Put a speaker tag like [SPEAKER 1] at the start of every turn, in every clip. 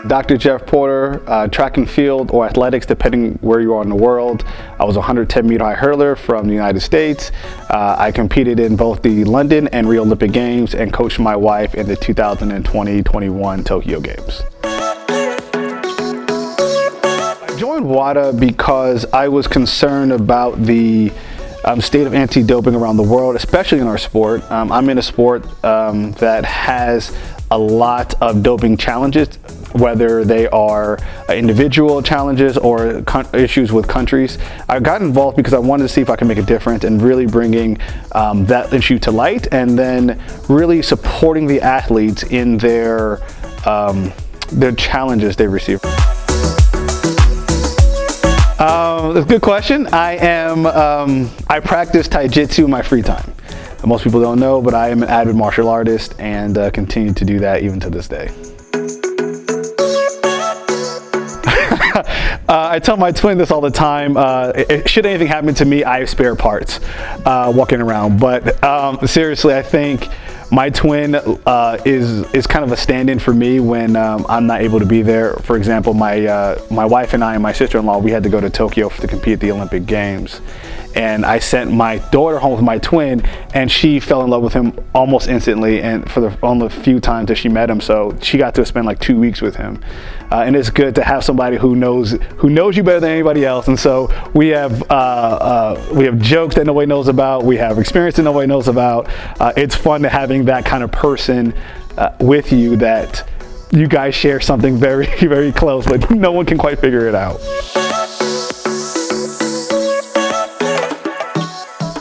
[SPEAKER 1] Dr. Jeff Porter, track and field or athletics, depending where you are in the world. I was a 110-meter high hurler from the United States. I competed in both the London and Rio Olympic Games and coached my wife in the 2020-21 Tokyo Games. I joined WADA because I was concerned about the state of anti-doping around the world, especially in our sport. I'm in a sport that has a lot of doping challenges, whether they are individual challenges or issues with countries. I got involved because I wanted to see if I could make a difference and really bringing that issue to light, and then really supporting the athletes in their challenges they receive. That's a good question. I practice Taijutsu in my free time. Most people don't know, but I am an avid martial artist and continue to do that even to this day. I tell my twin this all the time. Should anything happen to me, I have spare parts walking around. But seriously, I think my twin is kind of a stand-in for me when I'm not able to be there. For example, my wife and I and my sister-in-law, we had to go to Tokyo to compete at the Olympic Games. And I sent my daughter home with my twin, and she fell in love with him almost instantly, and on the few times that she met him. So she got to spend like 2 weeks with him. And it's good to have somebody who knows you better than anybody else. And so we have jokes that nobody knows about. We have experience that nobody knows about. It's fun to having that kind of person with you that you guys share something very, very close, but no one can quite figure it out.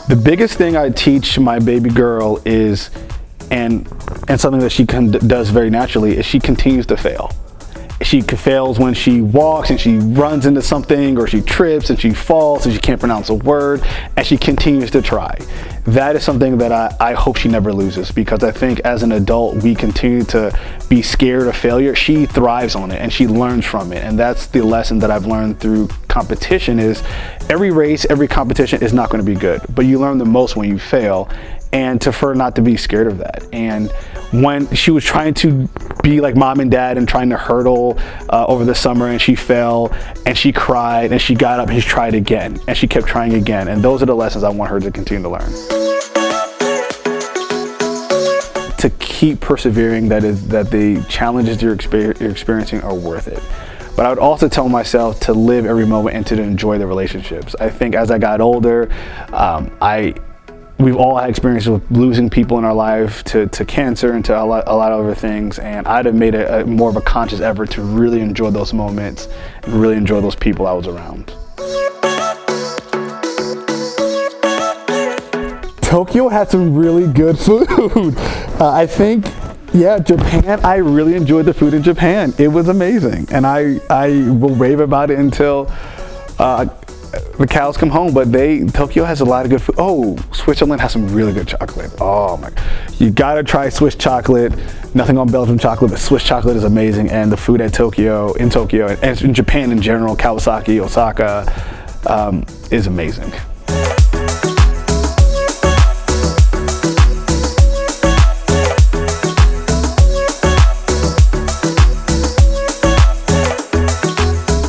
[SPEAKER 1] The biggest thing I teach my baby girl is, and something that she does very naturally, is she continues to fail. She fails when she walks and she runs into something, or she trips and she falls and she can't pronounce a word, and she continues to try. That is something that I hope she never loses, because I think as an adult we continue to be scared of failure. She thrives on it and she learns from it, and that's the lesson that I've learned through competition. Is every race, every competition is not going to be good, but you learn the most when you fail, and for her not to be scared of that. And when she was trying to be like mom and dad and trying to hurdle over the summer, and she fell and she cried and she got up and she tried again and she kept trying again, and those are the lessons I want her to continue to learn. To keep persevering, that the challenges you're experiencing are worth it. But I would also tell myself to live every moment and to enjoy the relationships. I think as I got older, we've all had experiences with losing people in our life to cancer and to a lot of other things, and I'd have made more of a conscious effort to really enjoy those moments and really enjoy those people I was around. Tokyo had some really good food. I think, Japan, I really enjoyed the food in Japan. It was amazing, and I will rave about it until the cows come home. But Tokyo has a lot of good food. Oh, Switzerland has some really good chocolate. Oh my, you gotta try Swiss chocolate. Nothing on Belgian chocolate, but Swiss chocolate is amazing. And the food at in Tokyo, and in Japan in general, Kawasaki, Osaka, is amazing.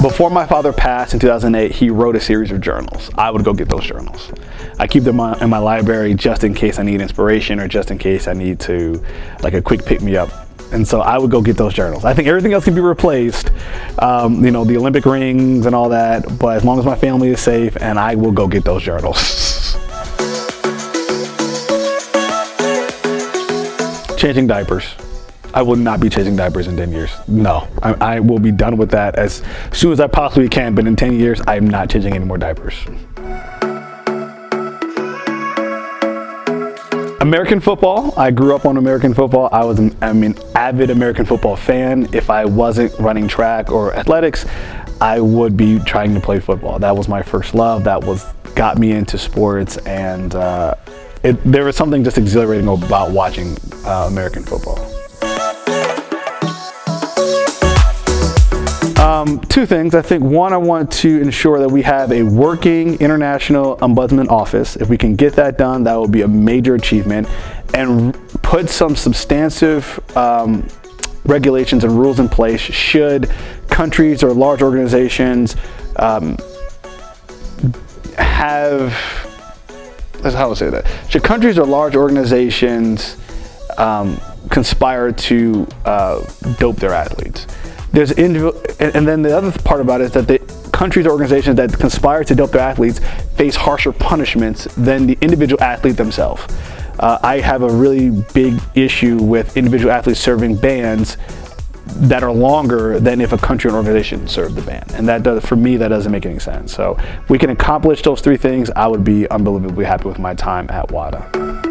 [SPEAKER 1] Before my father passed in 2008, he wrote a series of journals. I would go get those journals. I keep them in my library just in case I need inspiration, or just in case I need to, like, a quick pick-me-up. And so I would go get those journals. I think everything else can be replaced, the Olympic rings and all that, but as long as my family is safe, and I will go get those journals. Changing diapers. I will not be changing diapers in 10 years. No, I will be done with that as soon as I possibly can, but in 10 years, I am not changing any more diapers. American football. I grew up on American football. I'm an avid American football fan. If I wasn't running track or athletics, I would be trying to play football. That was my first love. That got me into sports, and there was something just exhilarating about watching American football. Two things. I think one, I want to ensure that we have a working international ombudsman office. If we can get that done, that will be a major achievement, and put some substantive regulations and rules in place should countries or large organizations have, how to say that? Should countries or large organizations conspire to dope their athletes? There's and then the other part about it is that the countries or organizations that conspire to dope their athletes face harsher punishments than the individual athlete themselves. I have a really big issue with individual athletes serving bans that are longer than if a country or organization served the ban. And that does, for me, that doesn't make any sense. So if we can accomplish those three things, I would be unbelievably happy with my time at WADA.